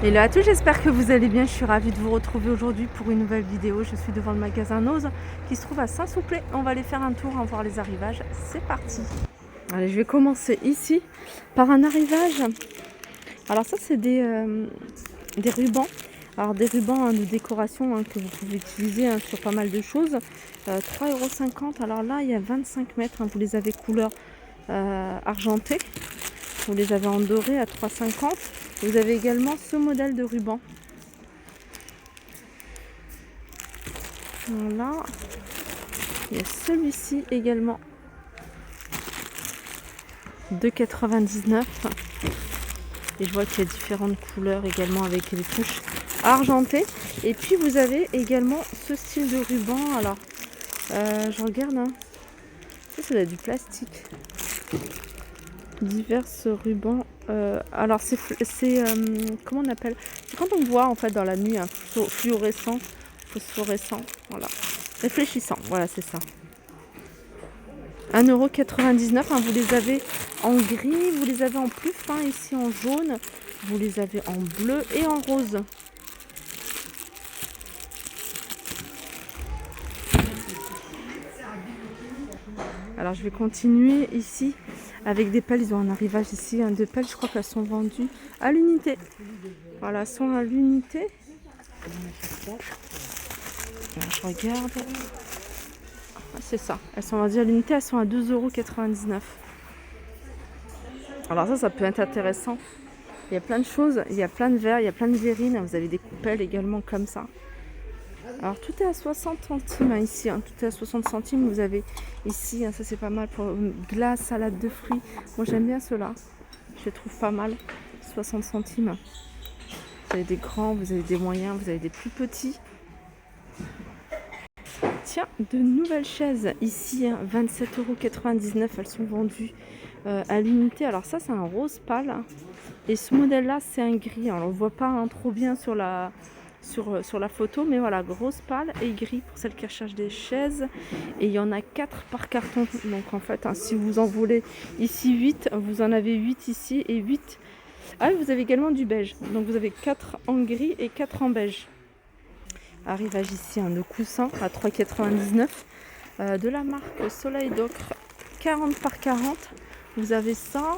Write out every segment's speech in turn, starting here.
Hello à tous, j'espère que vous allez bien. Je suis ravie de vous retrouver aujourd'hui pour une nouvelle vidéo. Je suis devant le magasin Nose qui se trouve à Saint-Souplé. On va aller faire un tour, voir les arrivages. C'est parti. Allez, je vais commencer ici par un arrivage. Alors ça, c'est des rubans. Alors des rubans de décoration que vous pouvez utiliser sur pas mal de choses. 3,50 €. Alors là, il y a 25 mètres. Vous les avez couleur argentée. Vous les avez en doré à 3,50 €. Vous avez également ce modèle de ruban. Voilà. Il y a celui-ci également. 2,99 €. Et je vois qu'il y a différentes couleurs également avec les touches argentées. Et puis vous avez également ce style de ruban. Alors, je regarde. Ça, c'est du plastique. Divers rubans. Alors c'est comment on appelle, c'est quand on voit en fait dans la nuit un phosphorescent, voilà, réfléchissant, voilà, c'est ça. 1,99 €. Vous les avez en gris, vous les avez en plus fin ici en jaune, vous les avez en bleu et en rose. Alors je vais continuer ici avec des pelles. Ils ont un arrivage ici, de pelles. Je crois qu'elles sont vendues à l'unité. Voilà, elles sont à l'unité. Je regarde. C'est ça. Elles sont vendues à l'unité. Elles sont à 2,99 €. Alors ça peut être intéressant. Il y a plein de choses. Il y a plein de verres, il y a plein de verrines. Vous avez des coupelles également comme ça. Alors tout est à 60 centimes ici, tout est à 60 centimes. Vous avez ici, ça c'est pas mal pour une glace, salade de fruits. Moi j'aime bien ceux-là, je les trouve pas mal. 60 centimes. Vous avez des grands, vous avez des moyens, vous avez des plus petits. Tiens, de nouvelles chaises ici, 27,99 €. Elles sont vendues à l'unité. Alors ça c'est un rose pâle. Et ce modèle là c'est un gris. Alors, on ne le voit pas trop bien sur la photo, mais voilà, grosse pâle et gris pour celles qui recherchent des chaises. Et il y en a 4 par carton. Donc en fait, si vous en voulez ici 8, vous en avez 8 ici et 8. Ah, vous avez également du beige. Donc vous avez 4 en gris et 4 en beige. Arrivage ici de coussin à 3,99 €. De la marque Soleil d'Ocre, 40 par 40. Vous avez ça.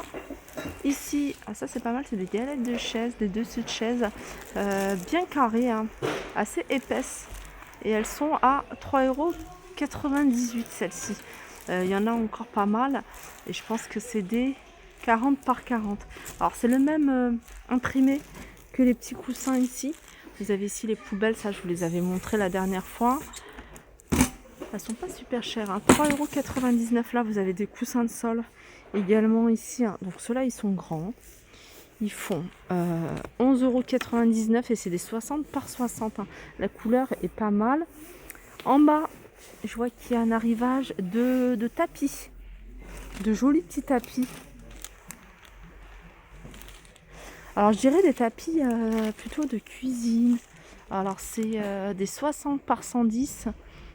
Ici, ça c'est pas mal, c'est des galettes de chaises, des dessus de chaises bien carrées, assez épaisses. Et elles sont à 3,98 € celles-ci. Il y en a encore pas mal. Et je pense que c'est des 40 par 40. Alors c'est le même imprimé que les petits coussins ici. Vous avez ici les poubelles, ça je vous les avais montré la dernière fois. Elles sont pas super chères, 3,99 € là. Vous avez des coussins de sol également ici, donc ceux-là ils sont grands, ils font 11,99 € et c'est des 60 par 60. La couleur est pas mal. En bas je vois qu'il y a un arrivage de tapis, de jolis petits tapis. Alors je dirais des tapis plutôt de cuisine. Alors c'est des 60 par 110.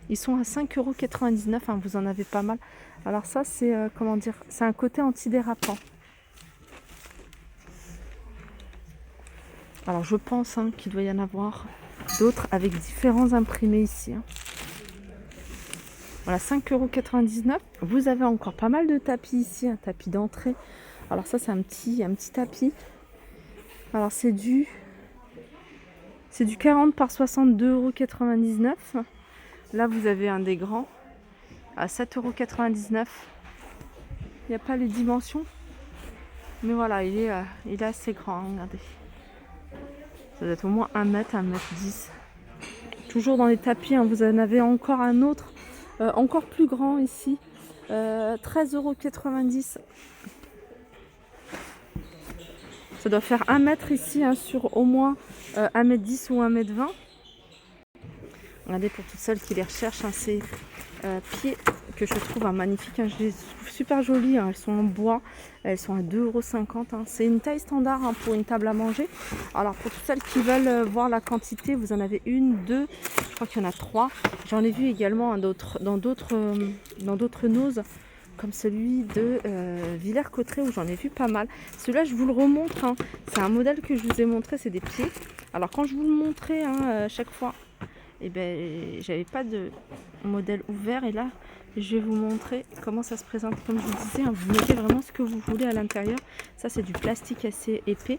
Ils sont à 5,99 €. Vous en avez pas mal. Alors ça c'est comment dire, c'est un côté antidérapant. Alors je pense qu'il doit y en avoir d'autres avec différents imprimés ici. Voilà, 5,99 €. Vous avez encore pas mal de tapis ici, un tapis d'entrée. Alors ça c'est un petit tapis. Alors c'est du 40 par 60, 2,99 €. Là vous avez un des grands à 7,99 €. Il n'y a pas les dimensions, mais voilà, il est assez grand, regardez. Ça doit être au moins 1 mètre, 1 mètre 10. Toujours dans les tapis, vous en avez encore un autre, encore plus grand ici, 13,90 €. Ça doit faire 1 mètre ici, sur au moins 1 mètre 10 ou 1 mètre 20. Regardez, pour toutes celles qui les recherchent, ces pieds que je trouve magnifiques. Je les trouve super jolies. Elles sont en bois. Elles sont à 2,50 €. C'est une taille standard pour une table à manger. Alors pour toutes celles qui veulent voir la quantité, vous en avez 1, 2, je crois qu'il y en a 3. J'en ai vu également dans d'autres Nose. comme celui de Villers-Cotterêts où j'en ai vu pas mal. Celui-là, je vous le remontre, hein. C'est un modèle que je vous ai montré, c'est des pieds. Alors quand je vous le montrais chaque fois, et ben j'avais pas de modèle ouvert, et là je vais vous montrer comment ça se présente. Comme je vous disais, hein, vous mettez vraiment ce que vous voulez à l'intérieur. Ça c'est du plastique assez épais,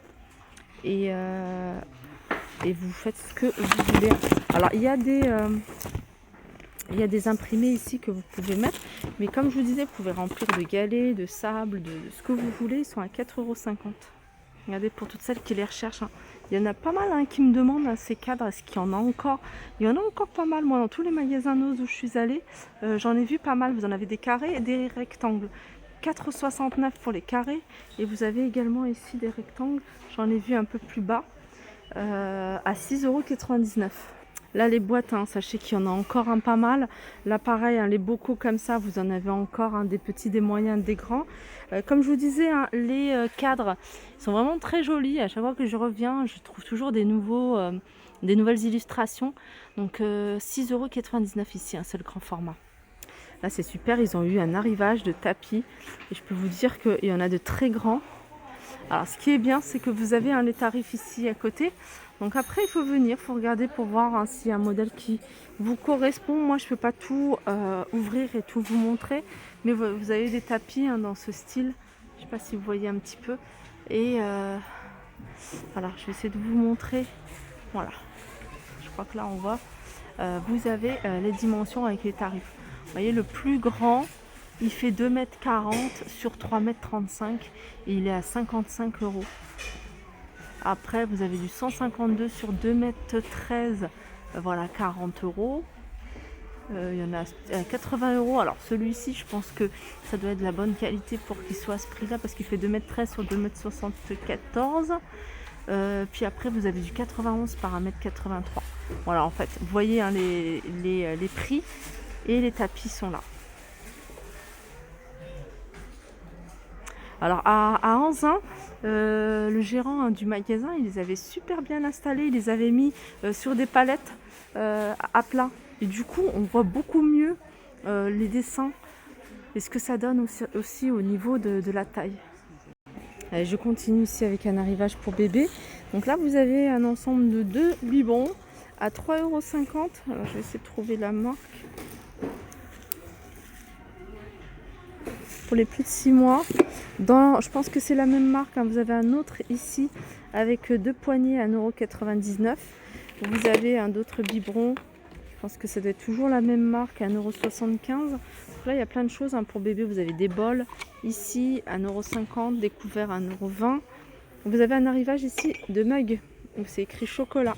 et vous faites ce que vous voulez. Alors il y a des imprimés ici que vous pouvez mettre, mais comme je vous disais, vous pouvez remplir de galets, de sable, de ce que vous voulez. Ils sont à 4,50 €. Regardez, pour toutes celles qui les recherchent, hein. Il y en a pas mal qui me demandent ces cadres, est-ce qu'il y en a encore? Il y en a encore pas mal. Moi, dans tous les magasins Nose où je suis allée, j'en ai vu pas mal. Vous en avez des carrés et des rectangles. 4,69 € pour les carrés, et vous avez également ici des rectangles. J'en ai vu un peu plus bas, à 6,99 €. Là, les boîtes, sachez qu'il y en a encore pas mal. Là, pareil, les bocaux comme ça, vous en avez encore, des petits, des moyens, des grands. Comme je vous disais, les cadres sont vraiment très jolis. À chaque fois que je reviens, je trouve toujours des nouvelles illustrations. Donc, 6,99 € ici, un seul grand format. Là, c'est super. Ils ont eu un arrivage de tapis. Et je peux vous dire qu'il y en a de très grands. Alors, ce qui est bien, c'est que vous avez les tarifs ici à côté. Donc après, il faut venir, il faut regarder pour voir s'il y a un modèle qui vous correspond. Moi, je ne peux pas tout ouvrir et tout vous montrer, mais vous avez des tapis dans ce style. Je ne sais pas si vous voyez un petit peu. Et voilà, je vais essayer de vous montrer. Voilà, je crois que là, on voit. Vous avez les dimensions avec les tarifs. Vous voyez, le plus grand, il fait 2,40 m sur 3,35 m et il est à 55 €. Après, vous avez du 152 sur 2,13 m, voilà, 40 €. Il y en a à 80 €. Alors celui-ci, je pense que ça doit être de la bonne qualité pour qu'il soit à ce prix-là, parce qu'il fait 2,13 m sur 2,74 m. Puis après, vous avez du 91 par 1,83 m. Voilà, en fait, vous voyez les prix, et les tapis sont là. Alors à Anzin, le gérant du magasin, il les avait super bien installés, il les avait mis sur des palettes à plat. Et du coup, on voit beaucoup mieux les dessins et ce que ça donne aussi au niveau de la taille. Allez, je continue ici avec un arrivage pour bébé. Donc là, vous avez un ensemble de 2 biberons à 3,50 €. Alors, je vais essayer de trouver la marque. Pour les plus de 6 mois. Je pense que c'est la même marque, vous avez un autre ici avec 2 poignées à 1,99 €. Vous avez un autre biberon, je pense que ça doit être toujours la même marque, à 1,75 €. Là, il y a plein de choses pour bébé. Vous avez des bols ici à 1,50 €, des couverts à 1,20 €. Vous avez un arrivage ici de mug, c'est écrit chocolat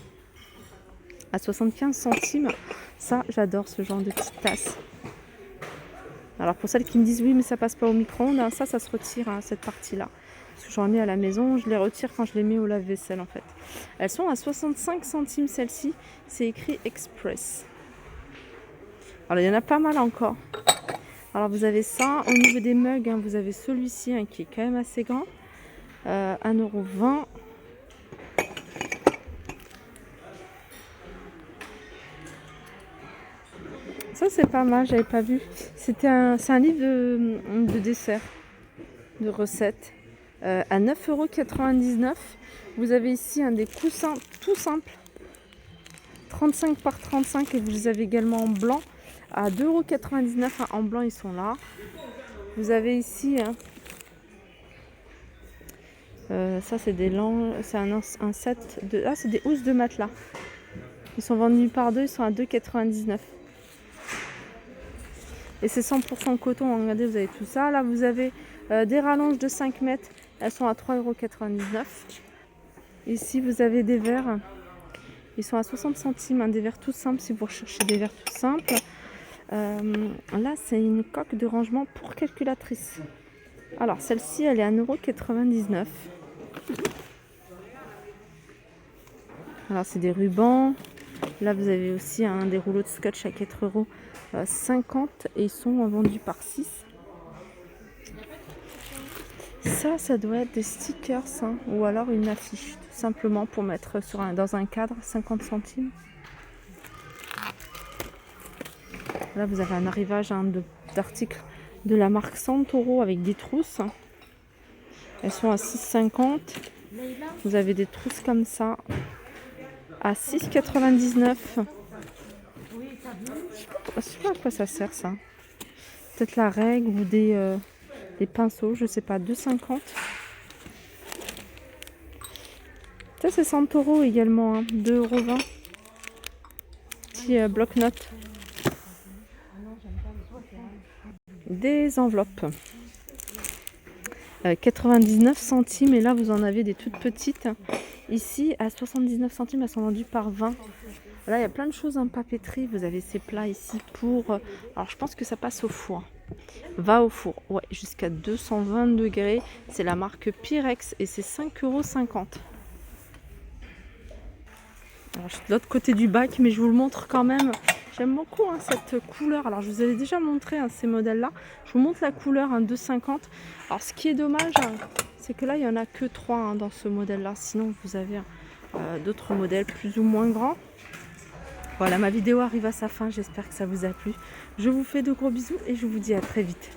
à 75 centimes. Ça, j'adore ce genre de petites tasses. Alors pour celles qui me disent oui mais ça passe pas au micro-ondes, ça se retire, cette partie-là. Parce que j'en ai à la maison, je les retire quand je les mets au lave-vaisselle en fait. Elles sont à 65 centimes celles-ci, c'est écrit Express. Alors il y en a pas mal encore. Alors vous avez ça, au niveau des mugs, vous avez celui-ci qui est quand même assez grand, 1,20 €. Ça c'est pas mal, j'avais pas vu. C'est un livre de dessert, de recettes, à 9,99 €. Vous avez ici des coussins tout simples, 35 par 35, et vous les avez également en blanc à 2,99 €. En blanc, ils sont là. Vous avez ici, ça c'est des langes, c'est un set de, c'est des housses de matelas. Ils sont vendus par deux, ils sont à 2,99 €. Et c'est 100% coton, regardez, vous avez tout ça. Là, vous avez des rallonges de 5 mètres, elles sont à 3,99 €. Ici, vous avez des verres, ils sont à 60 centimes, des verres tout simples, si vous recherchez des verres tout simples. Là, c'est une coque de rangement pour calculatrice. Alors, celle-ci, elle est à 1,99 €. Alors, c'est des rubans. Là, vous avez aussi des rouleaux de scotch à 4,50 € et ils sont vendus par 6. Ça doit être des stickers, ou alors une affiche, tout simplement pour mettre dans un cadre, 50 centimes. Là, vous avez un arrivage d'articles de la marque Santoro avec des trousses. Elles sont à 6,50. Vous avez des trousses comme ça à 6,99. Je sais pas à quoi ça sert ça. Peut-être la règle ou des pinceaux, je sais pas, 2,50. Ça c'est Santoro également, hein, 2,20 €. Petit bloc-notes. Des enveloppes. 99 centimes et là vous en avez des toutes petites. Ici à 79 centimes, elles sont vendues par 20. Là il y a plein de choses en papeterie. Vous avez ces plats ici pour... alors je pense que ça passe au four. Va au four, ouais, jusqu'à 220 degrés. C'est la marque Pyrex et c'est 5,50 €. Alors, je suis de l'autre côté du bac, mais je vous le montre quand même. J'aime beaucoup hein, cette couleur. Alors, je vous avais déjà montré hein, ces modèles-là. Je vous montre la couleur hein, 2,50 €. Alors, ce qui est dommage, c'est que là, il n'y en a que 3 hein, dans ce modèle-là. Sinon, vous avez d'autres modèles plus ou moins grands. Voilà, ma vidéo arrive à sa fin. J'espère que ça vous a plu. Je vous fais de gros bisous et je vous dis à très vite.